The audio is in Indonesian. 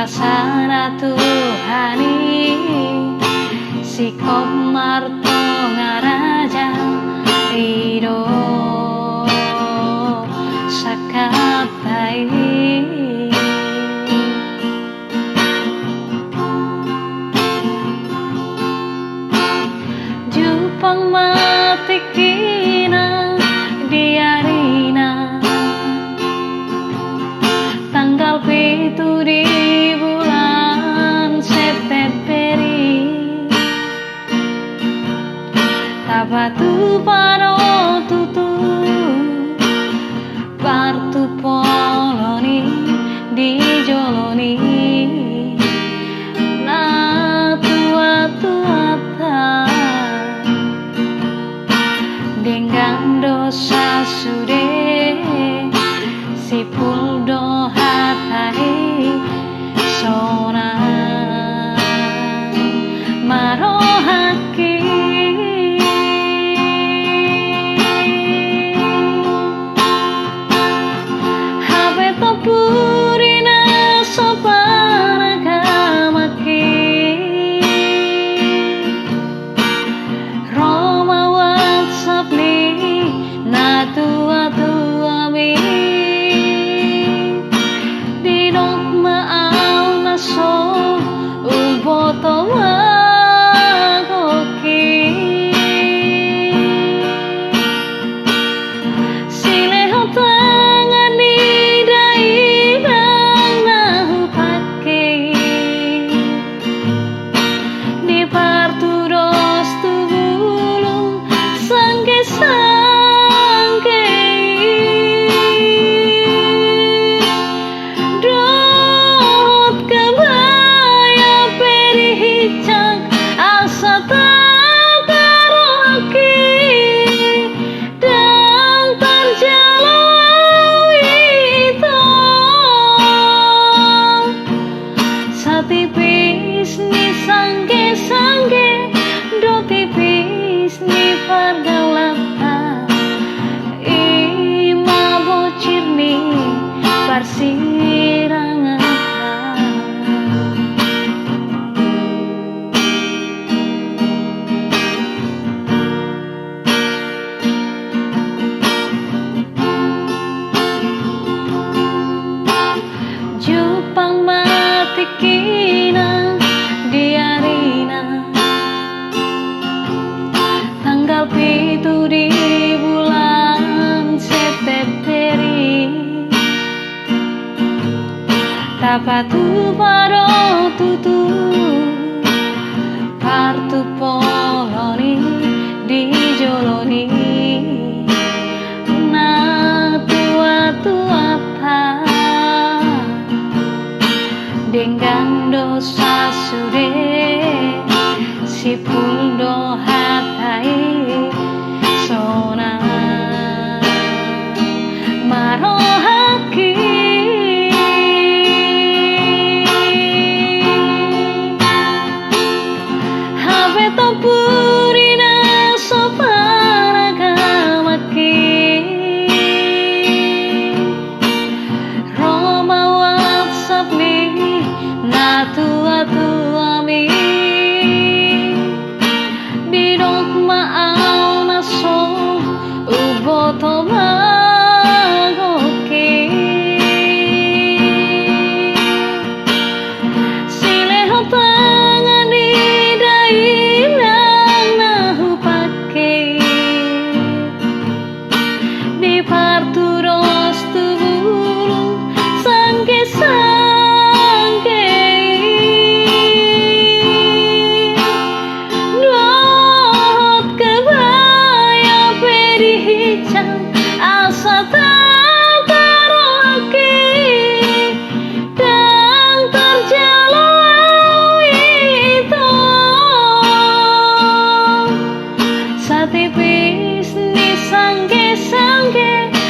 Wasana Tuhani Sikop Marto Ngaraja Iro Sakapai Jupang matikina diarina tanggal 7 di bulan Septemberi tabatu paro tutu partu poloni di joloni na tua dengan dosa sude si puldo hatai sona marohaki habe topurina sopara kamaki Roma WhatsApp ni na tua mi dinok maaw na so uboto magoki sileho tangan ni dainang nahupake di parturos tubulong sangke-sangke dot kebaya perihicak asa takaroki dan terjalau itu satipis ni sangke-sangke do tipis ni pargalata ima bocir ni parsirangan Jupang matikina diarina tanggal 7 di bulan Septemberi tapatu paro tutu partu poloni di joloni na tua dengan dosa sude si puldo hatai sona marohaki habe topurina sopara kamaki Roma WhatsApp ni na tua mi dinok maaw na so uboto magoki sileho tangan ni dainang nahupake di parturos tubulong sangke-sangke dot kebaya perihicak asa takaroki dan terjalau itu satipis ni sangke-sangke